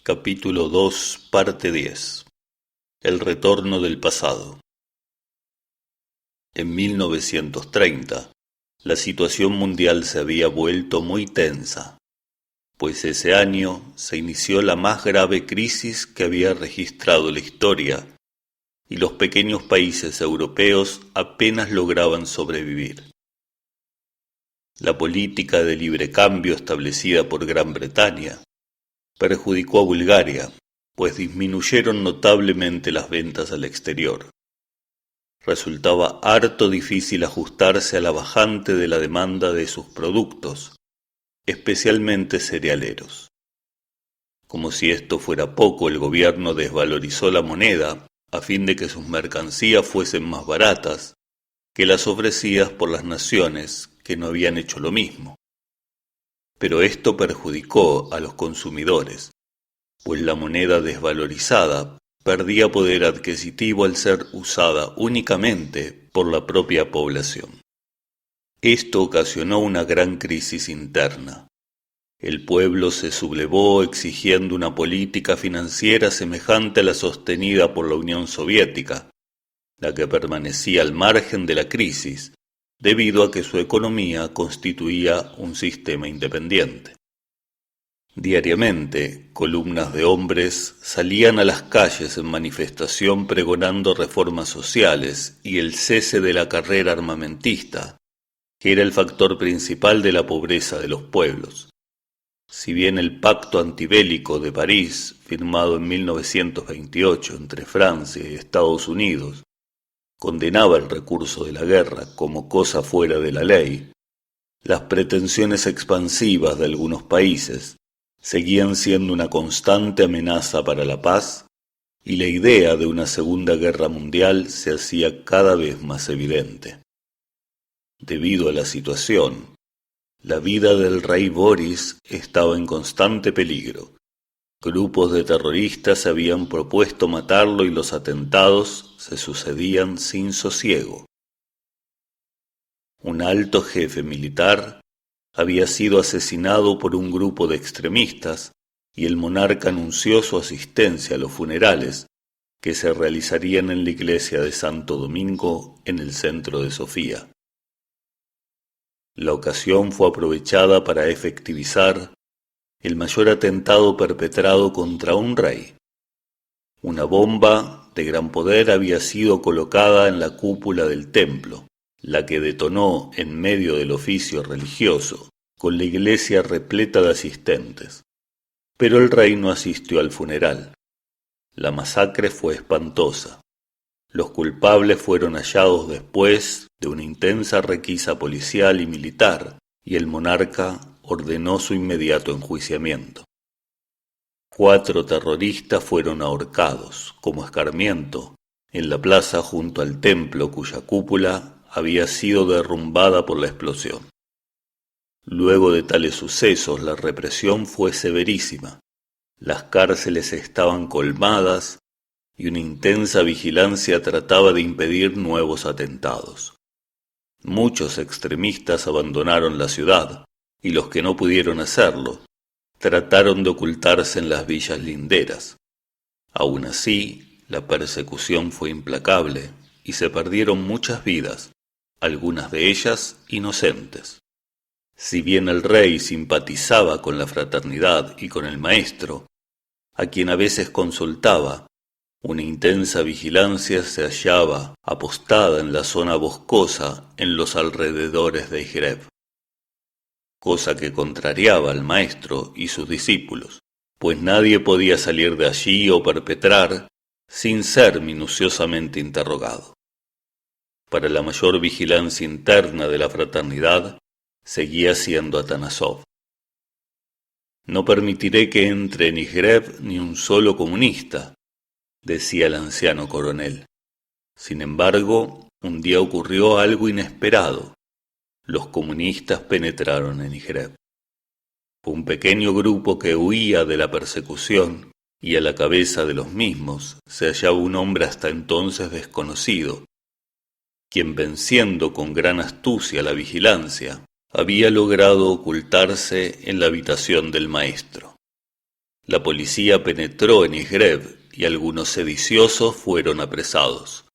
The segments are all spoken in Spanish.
Capítulo 2, parte 10. El retorno del pasado. En 1930, la situación mundial se había vuelto muy tensa, pues ese año se inició la más grave crisis que había registrado la historia, y los pequeños países europeos apenas lograban sobrevivir. La política de libre cambio establecida por Gran Bretaña perjudicó a Bulgaria, pues disminuyeron notablemente las ventas al exterior. Resultaba harto difícil ajustarse a la bajante de la demanda de sus productos, especialmente cerealeros. Como si esto fuera poco, el gobierno desvalorizó la moneda a fin de que sus mercancías fuesen más baratas que las ofrecidas por las naciones que no habían hecho lo mismo. Pero esto perjudicó a los consumidores, pues la moneda desvalorizada perdía poder adquisitivo al ser usada únicamente por la propia población. Esto ocasionó una gran crisis interna. El pueblo se sublevó exigiendo una política financiera semejante a la sostenida por la Unión Soviética, la que permanecía al margen de la crisis, debido a que su economía constituía un sistema independiente. Diariamente, columnas de hombres salían a las calles en manifestación pregonando reformas sociales y el cese de la carrera armamentista, que era el factor principal de la pobreza de los pueblos. Si bien el Pacto Antibélico de París, firmado en 1928 entre Francia y Estados Unidos, condenaba el recurso de la guerra como cosa fuera de la ley, las pretensiones expansivas de algunos países seguían siendo una constante amenaza para la paz, y la idea de una Segunda Guerra Mundial se hacía cada vez más evidente. Debido a la situación, la vida del rey Boris estaba en constante peligro. Grupos de terroristas habían propuesto matarlo y los atentados se sucedían sin sosiego. Un alto jefe militar había sido asesinado por un grupo de extremistas y el monarca anunció su asistencia a los funerales que se realizarían en la iglesia de Santo Domingo en el centro de Sofía. La ocasión fue aprovechada para efectivizar el mayor atentado perpetrado contra un rey. Una bomba de gran poder había sido colocada en la cúpula del templo, la que detonó en medio del oficio religioso, con la iglesia repleta de asistentes. Pero el rey no asistió al funeral. La masacre fue espantosa. Los culpables fueron hallados después de una intensa requisa policial y militar, y el monarca ordenó su inmediato enjuiciamiento. 4 terroristas fueron ahorcados, como escarmiento, en la plaza junto al templo cuya cúpula había sido derrumbada por la explosión. Luego de tales sucesos, la represión fue severísima. Las cárceles estaban colmadas y una intensa vigilancia trataba de impedir nuevos atentados. Muchos extremistas abandonaron la ciudad, y los que no pudieron hacerlo, trataron de ocultarse en las villas linderas. Aun así, la persecución fue implacable y se perdieron muchas vidas, algunas de ellas inocentes. Si bien el rey simpatizaba con la fraternidad y con el maestro, a quien a veces consultaba, una intensa vigilancia se hallaba apostada en la zona boscosa en los alrededores de Izgreb, cosa que contrariaba al maestro y sus discípulos, pues nadie podía salir de allí o perpetrar sin ser minuciosamente interrogado. Para la mayor vigilancia interna de la fraternidad, seguía siendo Atanasov. «No permitiré que entre en Izgreb ni un solo comunista», decía el anciano coronel. Sin embargo, un día ocurrió algo inesperado. Los comunistas penetraron en Izgreb. Fue un pequeño grupo que huía de la persecución, y a la cabeza de los mismos se hallaba un hombre hasta entonces desconocido, quien, venciendo con gran astucia la vigilancia, había logrado ocultarse en la habitación del maestro. La policía penetró en Izgrev y algunos sediciosos fueron apresados.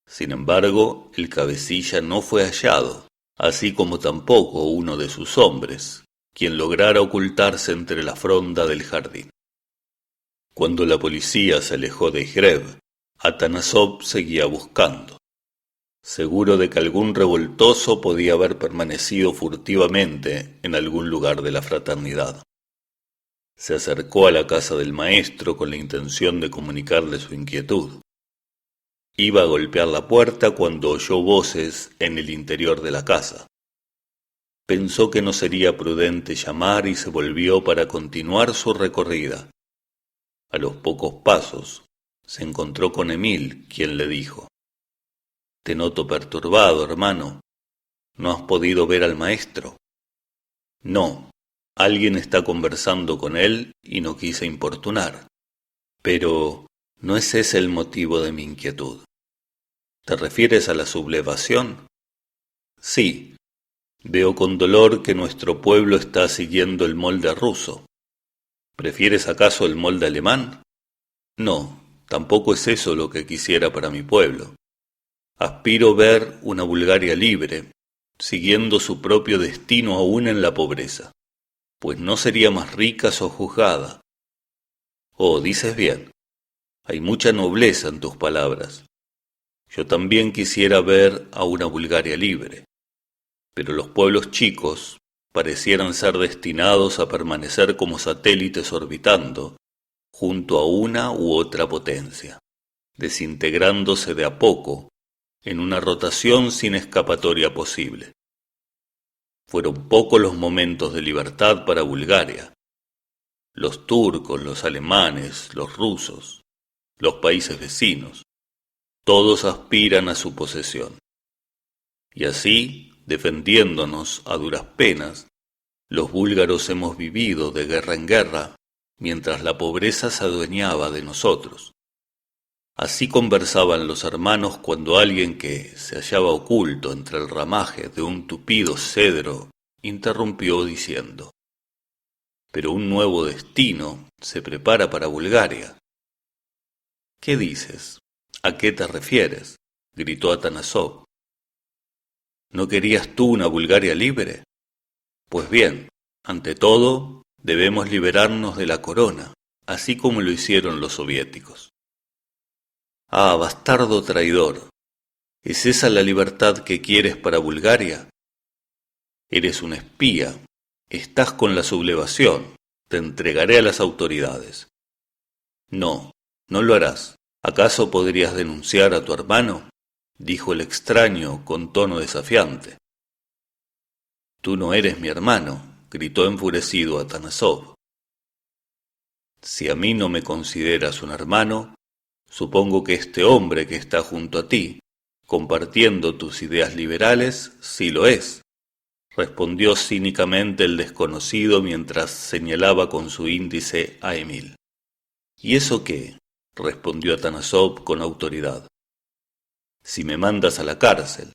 Sin embargo, el cabecilla no fue hallado, así como tampoco uno de sus hombres, quien lograra ocultarse entre la fronda del jardín. Cuando la policía se alejó de Izgrev, Atanasov seguía buscando, seguro de que algún revoltoso podía haber permanecido furtivamente en algún lugar de la fraternidad. Se acercó a la casa del maestro con la intención de comunicarle su inquietud. Iba a golpear la puerta cuando oyó voces en el interior de la casa. Pensó que no sería prudente llamar y se volvió para continuar su recorrida. A los pocos pasos se encontró con Emil, quien le dijo: «Te noto perturbado, hermano. ¿No has podido ver al maestro?» «No. Alguien está conversando con él y no quise importunar. Pero no es ese el motivo de mi inquietud». «¿Te refieres a la sublevación?» «Sí. Veo con dolor que nuestro pueblo está siguiendo el molde ruso. ¿Prefieres acaso el molde alemán?» «No, tampoco es eso lo que quisiera para mi pueblo. Aspiro ver una Bulgaria libre, siguiendo su propio destino aún en la pobreza, pues no sería más rica sojuzgada». «Oh, dices bien. Hay mucha nobleza en tus palabras. Yo también quisiera ver a una Bulgaria libre, pero los pueblos chicos parecieran ser destinados a permanecer como satélites orbitando junto a una u otra potencia, desintegrándose de a poco en una rotación sin escapatoria posible. Fueron pocos los momentos de libertad para Bulgaria. Los turcos, los alemanes, los rusos, los países vecinos, todos aspiran a su posesión. Y así, defendiéndonos a duras penas, los búlgaros hemos vivido de guerra en guerra, mientras la pobreza se adueñaba de nosotros. Así conversaban los hermanos cuando alguien que se hallaba oculto entre el ramaje de un tupido cedro interrumpió diciendo: «Pero un nuevo destino se prepara para Bulgaria». «¿Qué dices? ¿A qué te refieres?», gritó Atanasov. «¿No querías tú una Bulgaria libre? Pues bien, ante todo, debemos liberarnos de la corona, así como lo hicieron los soviéticos». «Ah, bastardo traidor, ¿es esa la libertad que quieres para Bulgaria? Eres un espía, estás con la sublevación, te entregaré a las autoridades». «No, no lo harás. ¿Acaso podrías denunciar a tu hermano?», dijo el extraño con tono desafiante. «Tú no eres mi hermano», gritó enfurecido Atanasov. «Si a mí no me consideras un hermano, supongo que este hombre que está junto a ti, compartiendo tus ideas liberales, sí lo es», respondió cínicamente el desconocido mientras señalaba con su índice a Emil. «¿Y eso qué?», respondió Atanasov con autoridad. «Si me mandas a la cárcel,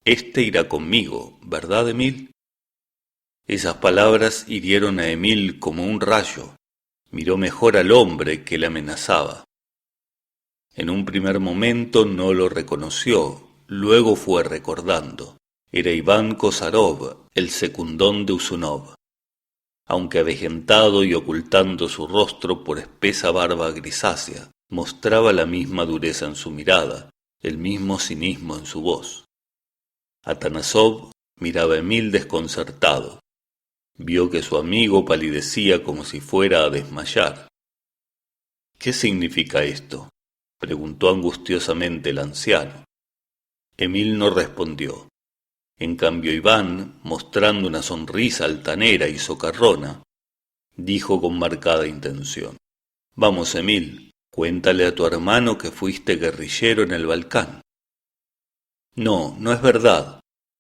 éste irá conmigo, ¿verdad, Emil?». Esas palabras hirieron a Emil como un rayo. Miró mejor al hombre que le amenazaba. En un primer momento no lo reconoció, luego fue recordando. Era Iván Kosarov, el secundón de Usunov. Aunque avejentado y ocultando su rostro por espesa barba grisácea, mostraba la misma dureza en su mirada, el mismo cinismo en su voz. Atanasov miraba a Emil desconcertado. Vio que su amigo palidecía como si fuera a desmayar. «¿Qué significa esto?», preguntó angustiosamente el anciano. Emil no respondió. En cambio Iván, mostrando una sonrisa altanera y socarrona, dijo con marcada intención: «Vamos, Emil, cuéntale a tu hermano que fuiste guerrillero en el Balcán». «No, no es verdad.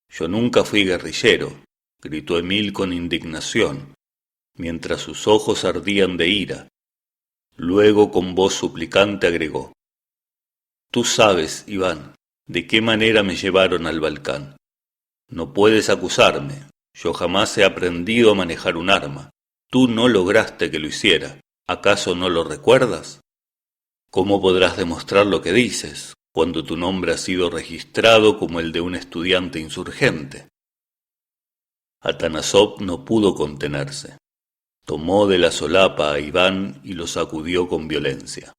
Yo nunca fui guerrillero», gritó Emil con indignación, mientras sus ojos ardían de ira. Luego con voz suplicante agregó: «Tú sabes, Iván, de qué manera me llevaron al Balcán. No puedes acusarme. Yo jamás he aprendido a manejar un arma. Tú no lograste que lo hiciera. ¿Acaso no lo recuerdas? ¿Cómo podrás demostrar lo que dices, cuando tu nombre ha sido registrado como el de un estudiante insurgente? Atanasov no pudo contenerse. Tomó de la solapa a Iván y lo sacudió con violencia.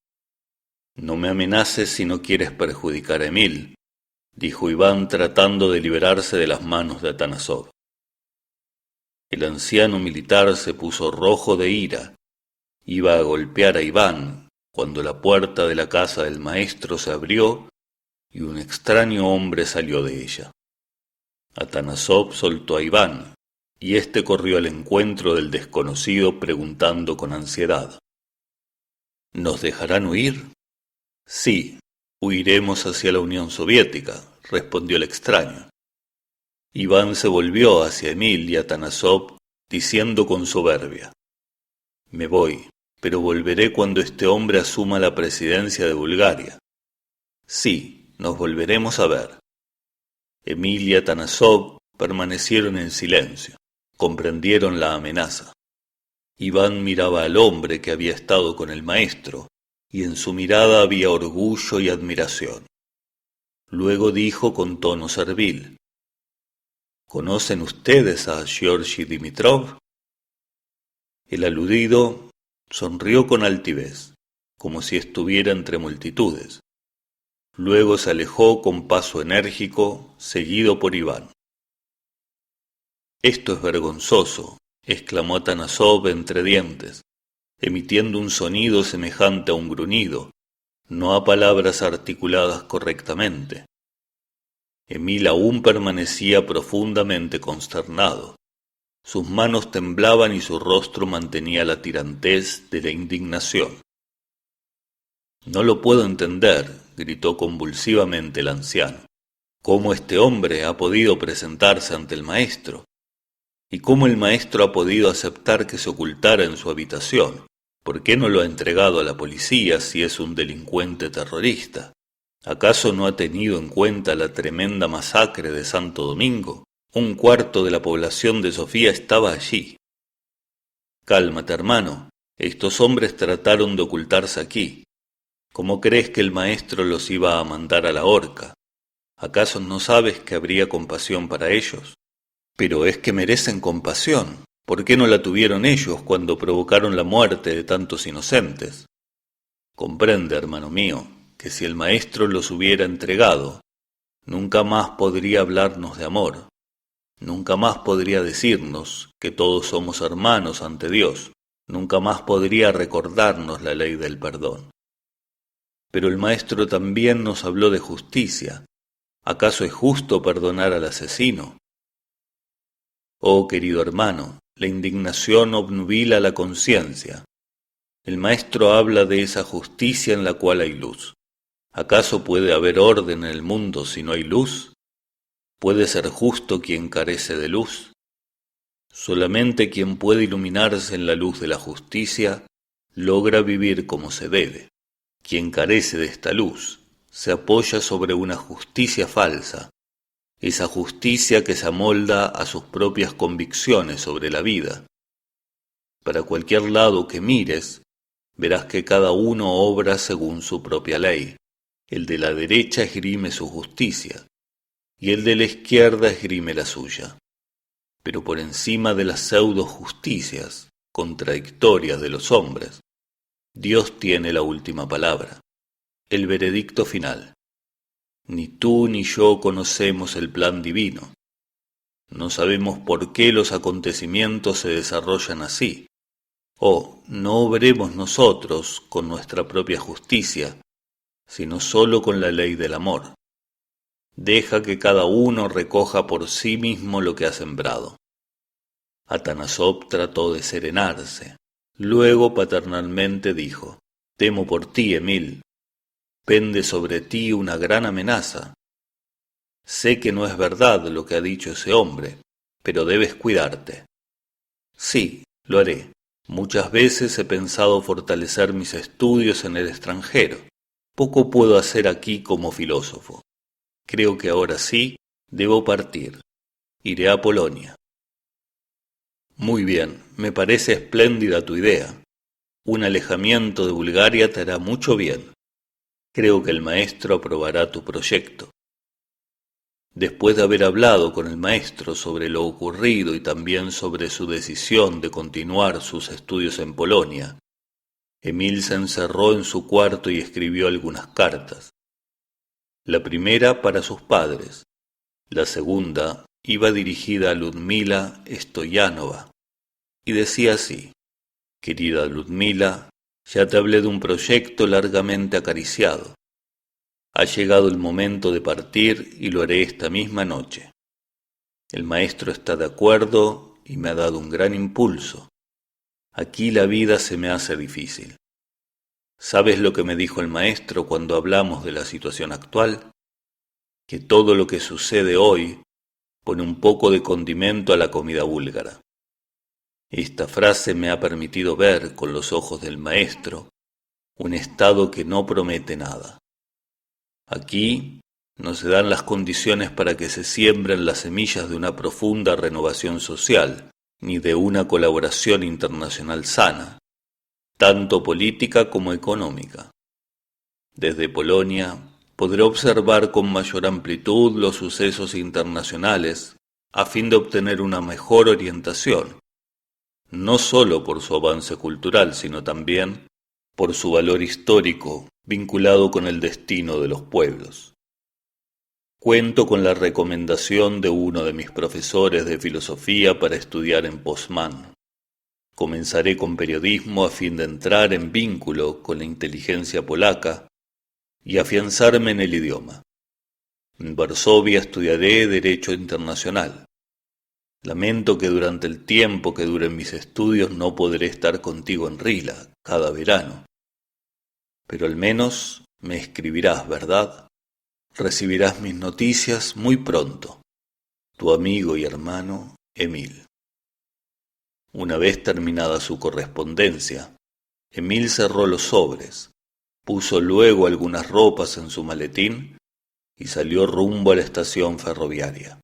No me amenaces si no quieres perjudicar a Emil, dijo Iván tratando de liberarse de las manos de Atanasov. El anciano militar se puso rojo de ira. Iba a golpear a Iván cuando la puerta de la casa del maestro se abrió y un extraño hombre salió de ella. Atanasov soltó a Iván y éste corrió al encuentro del desconocido preguntando con ansiedad: ¿Nos dejarán huir? Sí, huiremos hacia la Unión Soviética, respondió el extraño. Iván se volvió hacia Emil y Atanasov diciendo con soberbia: Me voy, pero volveré cuando este hombre asuma la presidencia de Bulgaria. Sí, nos volveremos a ver. Emil y Atanasov permanecieron en silencio, comprendieron la amenaza. Iván miraba al hombre que había estado con el maestro, y en su mirada había orgullo y admiración. Luego dijo con tono servil: ¿Conocen ustedes a Georgi Dimitrov? El aludido sonrió con altivez, como si estuviera entre multitudes. Luego se alejó con paso enérgico, seguido por Iván. «Esto es vergonzoso», exclamó Atanasov entre dientes, emitiendo un sonido semejante a un gruñido, no a palabras articuladas correctamente. Emil aún permanecía profundamente consternado. Sus manos temblaban y su rostro mantenía la tirantez de la indignación. «No lo puedo entender», gritó convulsivamente el anciano. «¿Cómo este hombre ha podido presentarse ante el maestro? ¿Y cómo el maestro ha podido aceptar que se ocultara en su habitación? ¿Por qué no lo ha entregado a la policía si es un delincuente terrorista? ¿Acaso no ha tenido en cuenta la tremenda masacre de Santo Domingo? Un cuarto de la población de Sofía estaba allí». «Cálmate, hermano. Estos hombres trataron de ocultarse aquí. ¿Cómo crees que el maestro los iba a mandar a la horca? ¿Acaso no sabes que habría compasión para ellos? Pero es que merecen compasión. ¿Por qué no la tuvieron ellos cuando provocaron la muerte de tantos inocentes? Comprende, hermano mío, que si el maestro los hubiera entregado, nunca más podría hablarnos de amor, nunca más podría decirnos que todos somos hermanos ante Dios, nunca más podría recordarnos la ley del perdón. Pero el maestro también nos habló de justicia. ¿Acaso es justo perdonar al asesino? Oh, querido hermano, la indignación obnubila la conciencia. El maestro habla de esa justicia en la cual hay luz. ¿Acaso puede haber orden en el mundo si no hay luz? ¿Puede ser justo quien carece de luz? Solamente quien puede iluminarse en la luz de la justicia logra vivir como se debe. Quien carece de esta luz se apoya sobre una justicia falsa, esa justicia que se amolda a sus propias convicciones sobre la vida. Para cualquier lado que mires, verás que cada uno obra según su propia ley. El de la derecha esgrime su justicia, y el de la izquierda esgrime la suya. Pero por encima de las pseudo justicias contradictorias de los hombres, Dios tiene la última palabra, el veredicto final. Ni tú ni yo conocemos el plan divino. No sabemos por qué los acontecimientos se desarrollan así. No obremos nosotros con nuestra propia justicia, sino sólo con la ley del amor. Deja que cada uno recoja por sí mismo lo que ha sembrado. Atanasov trató de serenarse. Luego paternalmente dijo: «Temo por ti, Emil. Pende sobre ti una gran amenaza. Sé que no es verdad lo que ha dicho ese hombre, pero debes cuidarte». «Sí, lo haré. Muchas veces he pensado fortalecer mis estudios en el extranjero. Poco puedo hacer aquí como filósofo. Creo que ahora sí debo partir. Iré a Polonia». «Muy bien, me parece espléndida tu idea. Un alejamiento de Bulgaria te hará mucho bien. Creo que el maestro aprobará tu proyecto. Después de haber hablado con el maestro sobre lo ocurrido y también sobre su decisión de continuar sus estudios en Polonia, Emil se encerró en su cuarto y escribió algunas cartas. La primera para sus padres, la segunda iba dirigida a Ludmila Stoyanova y decía así: Querida Ludmila, ya te hablé de un proyecto largamente acariciado. Ha llegado el momento de partir y lo haré esta misma noche. El maestro está de acuerdo y me ha dado un gran impulso. Aquí la vida se me hace difícil. ¿Sabes lo que me dijo el maestro cuando hablamos de la situación actual? Que todo lo que sucede hoy pone un poco de condimento a la comida búlgara. Esta frase me ha permitido ver con los ojos del maestro un estado que no promete nada. Aquí no se dan las condiciones para que se siembren las semillas de una profunda renovación social, ni de una colaboración internacional sana, tanto política como económica. Desde Polonia podré observar con mayor amplitud los sucesos internacionales a fin de obtener una mejor orientación, no sólo por su avance cultural, sino también por su valor histórico vinculado con el destino de los pueblos. Cuento con la recomendación de uno de mis profesores de filosofía para estudiar en Poznań. Comenzaré con periodismo a fin de entrar en vínculo con la inteligencia polaca y afianzarme en el idioma. En Varsovia estudiaré Derecho Internacional. Lamento que durante el tiempo que duren mis estudios no podré estar contigo en Rila cada verano. Pero al menos me escribirás, ¿verdad? Recibirás mis noticias muy pronto. Tu amigo y hermano, Emil. Una vez terminada su correspondencia, Emil cerró los sobres, puso luego algunas ropas en su maletín y salió rumbo a la estación ferroviaria.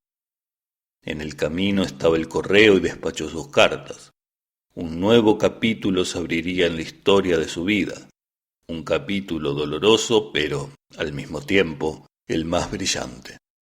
En el camino estaba el correo y despachó sus cartas. Un nuevo capítulo se abriría en la historia de su vida, un capítulo doloroso, pero, al mismo tiempo, el más brillante.